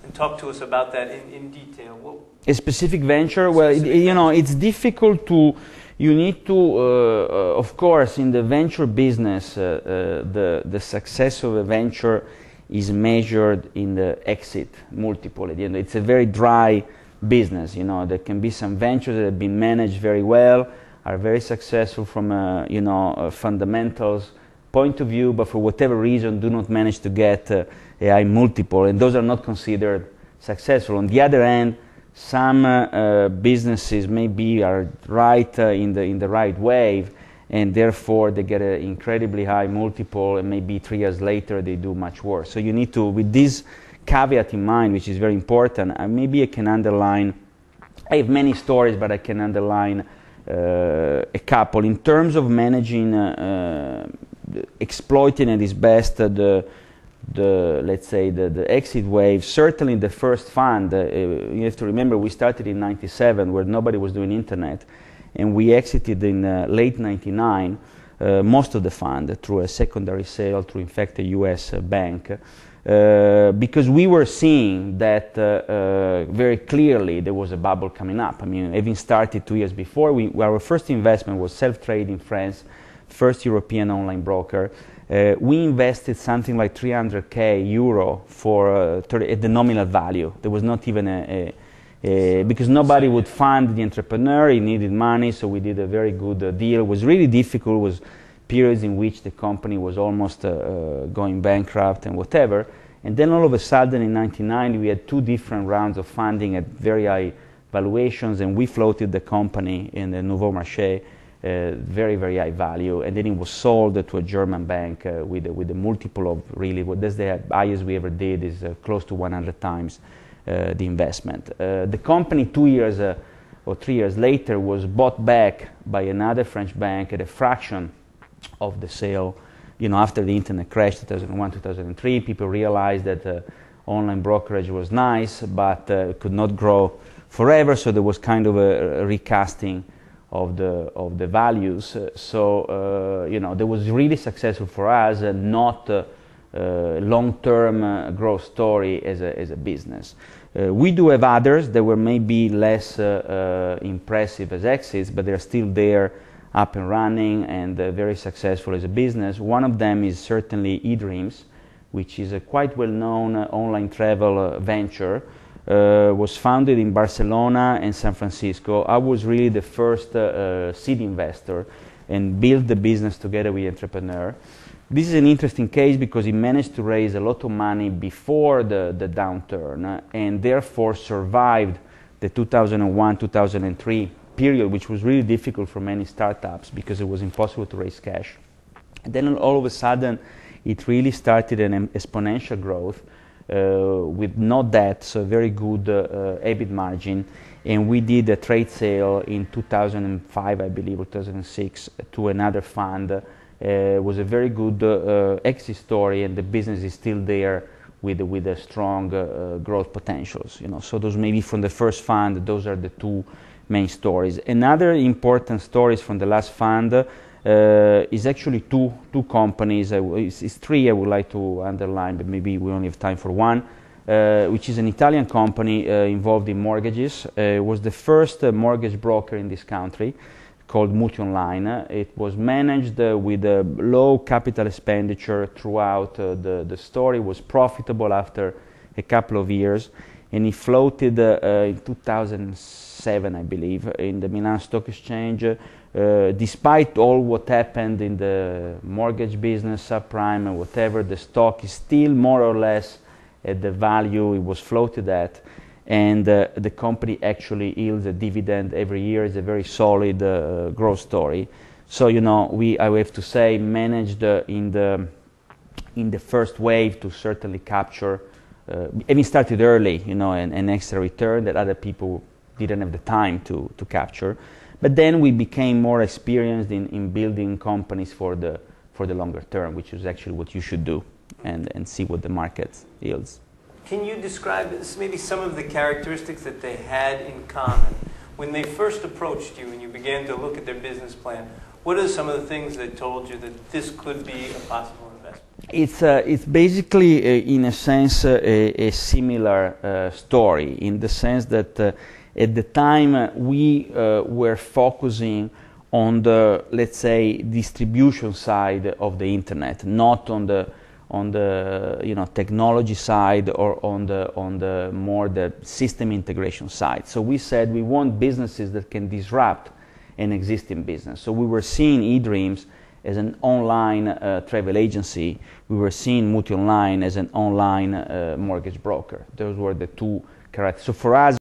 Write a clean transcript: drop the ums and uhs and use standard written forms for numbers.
And talk to us about that in detail. A specific venture? Well, it's difficult to, you need to, of course, in the venture business, the success of a venture is measured in the exit multiple. At the end, it's a very dry business. There can be some ventures that have been managed very well, are very successful from a fundamentals point of view, but for whatever reason do not manage to get a high multiple, and those are not considered successful. On the other hand, some businesses maybe are right in the right wave, and therefore they get an incredibly high multiple, and maybe 3 years later they do much worse. So you need to, with this caveat in mind, which is very important, maybe I can underline, I have many stories, but I can underline a couple. In terms of managing, exploiting at its best let's say the exit wave, certainly the first fund, you have to remember we started in 97 where nobody was doing internet, and we exited in late 99, most of the fund through a secondary sale through in fact a US bank, because we were seeing that very clearly there was a bubble coming up. I mean, having started 2 years before, our first investment was Self-Trade in France, first European online broker. We invested something like 300k euro for at the nominal value. There was not even because nobody would fund the entrepreneur. He needed money, so we did a very good deal. It was really difficult. It was periods in which the company was almost going bankrupt and whatever. And then all of a sudden in 99 we had 2 different rounds of funding at very high valuations, and we floated the company in the Nouveau Marché, very, very high value, and then it was sold to a German bank with a multiple of really, that's the highest we ever did, is close to 100 times the investment. The company 2 years or 3 years later was bought back by another French bank at a fraction of the sale. After the internet crash, 2001, 2003, people realized that online brokerage was nice, but could not grow forever, so there was kind of a recasting of the values. So that was really successful for us, and not a long-term growth story as a business. We do have others that were maybe less impressive as exits, but they're still there, up and running, and very successful as a business. One of them is certainly eDreams, which is a quite well-known online travel venture. Was founded in Barcelona and San Francisco. I was really the first seed investor and built the business together with the entrepreneur. This is an interesting case because he managed to raise a lot of money before the downturn, and therefore survived the 2001-2003 period, which was really difficult for many startups because it was impossible to raise cash. And then all of a sudden it really started an exponential growth with no debt, so very good EBIT margin, and we did a trade sale in 2005, I believe, or 2006, to another fund. It was a very good exit story, and the business is still there with a strong growth potentials. So those maybe from the first fund, those are the 2 main stories. Another important stories from the last fund is actually two companies. It's 3 I would like to underline, but maybe we only have time for one, which is an Italian company involved in mortgages. It was the first mortgage broker in this country, called MultiOnline. It was managed with a low capital expenditure throughout the story. It was profitable after a couple of years, and it floated in 2007, I believe, in the Milan Stock Exchange. Despite all what happened in the mortgage business, subprime and whatever, the stock is still more or less at the value it was floated at, and the company actually yields a dividend every year. It's a very solid growth story. So I have to say, managed in the first wave to certainly capture, having started early, an extra return that other people didn't have the time to capture. But then we became more experienced in building companies for the longer term, which is actually what you should do, and see what the market yields. Can you describe maybe some of the characteristics that they had in common? When they first approached you and you began to look at their business plan, what are some of the things that told you that this could be a possible investment? It's basically, in a sense, a similar story, in the sense that at the time we were focusing on the, let's say, distribution side of the internet, not on the technology side, or on the more the system integration side. So we said we want businesses that can disrupt an existing business. So we were seeing eDreams as an online travel agency. We were seeing Multi Online as an online mortgage broker. Those were the two characteristics. So for us,